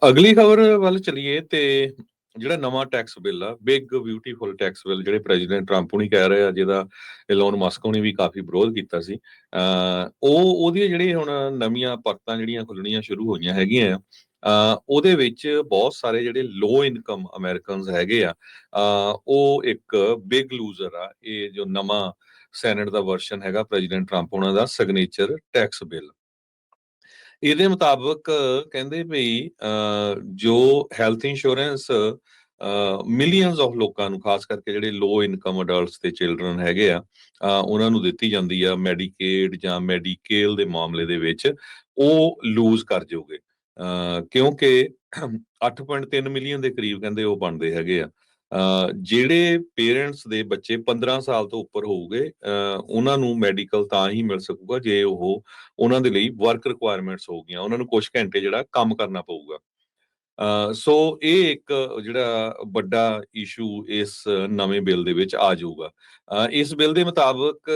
ਅਗਲੀ ਖਬਰ ਵੱਲ ਚਲੀਏ ਤੇ ਜਿਹੜਾ ਨਵਾਂ ਟੈਕਸ ਬਿੱਲ ਆ, ਬਿਗ ਬਿਊਟੀਫੁਲ ਟੈਕਸ ਬਿੱਲ, ਜਿਹੜੇ ਪ੍ਰੈਜ਼ੀਡੈਂਟ ਟਰੰਪ ਹੁਣੀ ਕਹਿ ਰਹੇ ਆ, ਜਿਹਦਾ ਇਲੋਨ ਮਸਕ ਹੁਣੀ ਵੀ ਕਾਫੀ ਵਿਰੋਧ ਕੀਤਾ ਸੀ। ਉਹਦੀਆਂ ਜਿਹੜੀਆਂ ਹੁਣ ਨਵੀਆਂ ਪਰਤਾਂ ਜਿਹੜੀਆਂ ਖੁੱਲਣੀਆਂ ਸ਼ੁਰੂ ਹੋਈਆਂ ਹੈਗੀਆਂ ਆ, ਉਹਦੇ ਵਿੱਚ ਬਹੁਤ ਸਾਰੇ ਜਿਹੜੇ ਲੋ ਇਨਕਮ ਅਮਰੀਕਨਸ ਹੈਗੇ ਆ, ਉਹ ਇੱਕ ਬਿਗ ਲੂਜ਼ਰ ਆ। ਇਹ ਜੋ ਨਵਾਂ ਸੈਨੇਟ ਦਾ ਵਰਸ਼ਨ ਹੈਗਾ ਪ੍ਰੈਜ਼ੀਡੈਂਟ ਟਰੰਪ ਉਹਨਾਂ ਦਾ ਸਿਗਨੇਚਰ ਟੈਕਸ ਬਿੱਲ, ਇਹਦੇ ਮੁਤਾਬਕ ਕਹਿੰਦੇ ਵੀ ਜੋ ਹੈਲਥ ਇੰਸ਼ੋਰੈਂਸ ਮਿਲੀਅਨਸ ਆਫ ਲੋਕਾਂ ਨੂੰ, ਖਾਸ ਕਰਕੇ ਜਿਹੜੇ ਲੋ ਇਨਕਮ ਅਡਲਟਸ ਤੇ ਚਿਲਡਰਨ ਹੈਗੇ ਆ, ਉਹਨਾਂ ਨੂੰ ਦਿੱਤੀ ਜਾਂਦੀ ਆ ਮੈਡੀਕੇਡ ਜਾਂ ਮੈਡੀਕੇਲ ਦੇ ਮਾਮਲੇ ਦੇ ਵਿੱਚ, ਉਹ ਲੂਜ਼ ਕਰ ਜਾਓਗੇ। ਕਿਉਂਕਿ 8.3 ਮਿਲੀਅਨ ਦੇ ਕਰੀਬ ਕਹਿੰਦੇ ਉਹ ਬਣਦੇ ਹੈਗੇ ਆ। ਜਿਹੜੇ ਪੇਰੈਂਟਸ ਦੇ ਬੱਚੇ 15 ਸਾਲ ਤੋਂ ਉੱਪਰ ਹੋਊਗੇ, ਉਹਨਾਂ ਨੂੰ ਮੈਡੀਕਲ ਤਾਂ ਹੀ ਮਿਲ ਸਕੂਗਾ ਜੇ ਉਹਨਾਂ ਦੇ ਲਈ ਵਰਕ ਰਿਕੁਆਇਰਮੈਂਟਸ ਹੋ ਗਈਆਂ, ਉਹਨਾਂ ਨੂੰ ਕੁਝ ਘੰਟੇ ਜਿਹੜਾ ਕੰਮ ਕਰਨਾ ਪਊਗਾ। ਸੋ ਇਹ ਇੱਕ ਜਿਹੜਾ ਵੱਡਾ ਇਸ਼ੂ ਇਸ ਨਵੇਂ ਬਿੱਲ ਦੇ ਵਿੱਚ ਆ ਜਾਊਗਾ। ਇਸ ਬਿੱਲ ਦੇ ਮੁਤਾਬਕ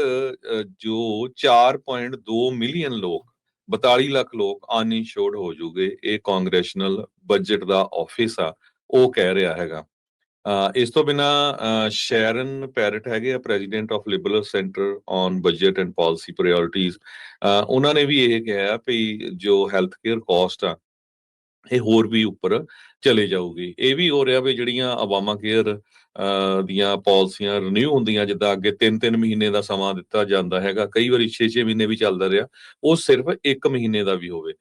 ਜੋ 4.2 ਮਿਲੀਅਨ ਲੋਕ, 42 ਲੱਖ ਲੋਕ ਅਨਇੰਸ਼ੋਰਡ ਹੋ ਜਾਊਗੇ। ਇਹ ਕਾਂਗਰੈਸ਼ਨਲ ਬਜਟ ਦਾ ਆਫਿਸ ਆ, ਉਹ ਕਹਿ ਰਿਹਾ ਹੈਗਾ। ਇਸ ਤੋਂ ਬਿਨਾ ਸ਼ੈਰਨ ਪੈਰਟ ਹੈਗੇ ਆ, president of Liberal centre on budget and policy priorities. ਉਹਨਾਂ ਨੇ ਵੀ ਇਹ ਕਿਹਾ ਵੀ ਜੋ ਹੈਲਥ ਕੇਅਰ ਕਾਸਟ ਆ, ਇਹ ਹੋਰ ਵੀ ਉੱਪਰ ਚਲੇ ਜਾਊਗੀ। ਇਹ ਵੀ ਹੋ ਰਿਹਾ ਵੀ ਜਿਹੜੀਆਂ ਓਬਾਮਾ ਕੇਅਰ ਦੀਆਂ ਪਾਲਿਸੀਆਂ ਰਿਨਿਊ ਹੁੰਦੀਆਂ, ਜਿੱਦਾਂ ਅੱਗੇ 3-3 ਮਹੀਨੇ ਦਾ ਸਮਾਂ ਦਿੱਤਾ ਜਾਂਦਾ ਹੈਗਾ, ਕਈ ਵਾਰੀ 6-6 ਮਹੀਨੇ ਵੀ ਚੱਲਦਾ ਰਿਹਾ, ਉਹ ਸਿਰਫ 1 ਮਹੀਨੇ ਦਾ ਵੀ ਹੋਵੇ।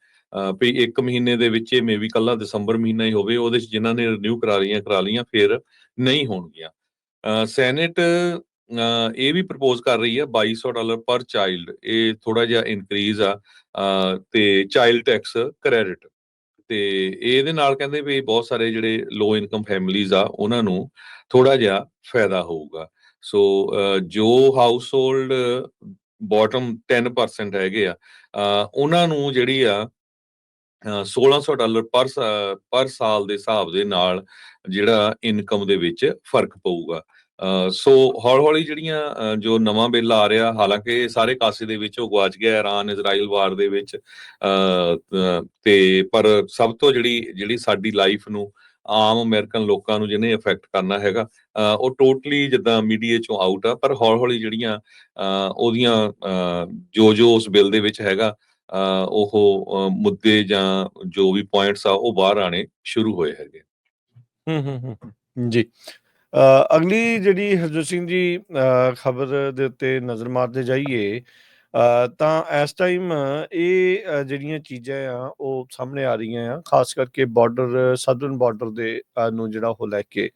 ਵੀ 1 ਮਹੀਨੇ ਦੇ ਵਿੱਚ ਇਹ ਮੇਬੀ ਕੱਲਾ ਦਸੰਬਰ ਮਹੀਨਾ ਹੀ ਹੋਵੇ, ਉਹਦੇ 'ਚ ਜਿਨ੍ਹਾਂ ਨੇ ਰਿਨਿਊ ਕਰਾ ਲਈਆਂ ਫਿਰ ਨਹੀਂ ਹੋਣਗੀਆਂ। ਸੈਨੇਟ ਇਹ ਵੀ ਪ੍ਰਪੋਜ਼ ਕਰ ਰਹੀ ਹੈ $2200 ਪਰ ਚਾਈਲਡ, ਇਹ ਥੋੜਾ ਜਿਹਾ ਇਨਕਰੀਜ਼ ਆ, ਤੇ ਚਾਈਲਡ ਟੈਕਸ ਕ੍ਰੈਡਿਟ, ਤੇ ਇਹਦੇ ਨਾਲ ਕਹਿੰਦੇ ਵੀ ਬਹੁਤ ਸਾਰੇ ਜਿਹੜੇ ਲੋ ਇਨਕਮ ਫੈਮਿਲੀਜ਼ ਆ, ਉਹਨਾਂ ਨੂੰ ਥੋੜਾ ਜਿਹਾ ਫਾਇਦਾ ਹੋਊਗਾ। ਸੋ ਜੋ ਹਾਊਸ ਹੋਲਡ ਬਾਟਮ 10% ਹੈਗੇ ਆ, ਉਹਨਾਂ ਨੂੰ ਜਿਹੜੀ ਆ $1600 ਪਰ ਸਾਲ ਦੇ ਹਿਸਾਬ ਦੇ ਨਾਲ ਜਿਹੜਾ ਇਨਕਮ ਦੇ ਵਿੱਚ ਫਰਕ ਪਊਗਾ। ਸੋ ਹੌਲੀ ਹੌਲੀ ਜਿਹੜੀਆਂ ਜੋ ਨਵਾਂ ਬਿੱਲ ਆ ਰਿਹਾ, ਹਾਲਾਂਕਿ ਸਾਰੇ ਕਾਸੇ ਦੇ ਵਿੱਚ ਉਹ ਗਵਾਚ ਗਿਆ ਇਰਾਨ ਇਜ਼ਰਾਈਲ ਵਾਰ ਦੇ ਵਿੱਚ, ਤੇ ਪਰ ਸਭ ਤੋਂ ਜਿਹੜੀ ਸਾਡੀ ਲਾਈਫ ਨੂੰ, ਆਮ ਅਮਰੀਕਨ ਲੋਕਾਂ ਨੂੰ ਜਿਹਨੇ ਇਫੈਕਟ ਕਰਨਾ ਹੈਗਾ, ਉਹ ਟੋਟਲੀ ਜਿੱਦਾਂ ਮੀਡੀਆ ਚੋਂ ਆਊਟ ਆ। ਪਰ ਹੌਲੀ ਹੌਲੀ ਜਿਹੜੀਆਂ ਉਹਦੀਆਂ ਜੋ ਉਸ ਬਿੱਲ ਦੇ ਵਿੱਚ ਹੈਗਾ, ਉਹ ਮੁੱਦੇ ਜਾਂ ਜੋ ਵੀ ਪੁਆਇੰਟਸ ਆ, ਉਹ ਬਾਹਰ ਆਣੇ ਸ਼ੁਰੂ ਹੋਏ ਹੈਗੇ। ਜੀ। ਅਗਲੀ ਜਿਹੜੀ ਹਰਜੋਤ ਸਿੰਘ ਜੀ ਖਬਰ ਦੇ ਉੱਤੇ ਨਜ਼ਰ ਮਾਰਦੇ ਜਾਈਏ, ਤਾਂ ਇਸ ਟਾਈਮ ਇਹ ਜਿਹੜੀਆਂ ਚੀਜ਼ਾਂ ਆ ਉਹ ਸਾਹਮਣੇ ਆ ਰਹੀਆਂ ਆ, ਖਾਸ ਕਰਕੇ ਬਾਰਡਰ, ਸਾਊਦਰਨ ਬਾਰਡਰ ਦੇ ਨੂੰ ਜਿਹੜਾ ਉਹ ਲੈ ਕੇ,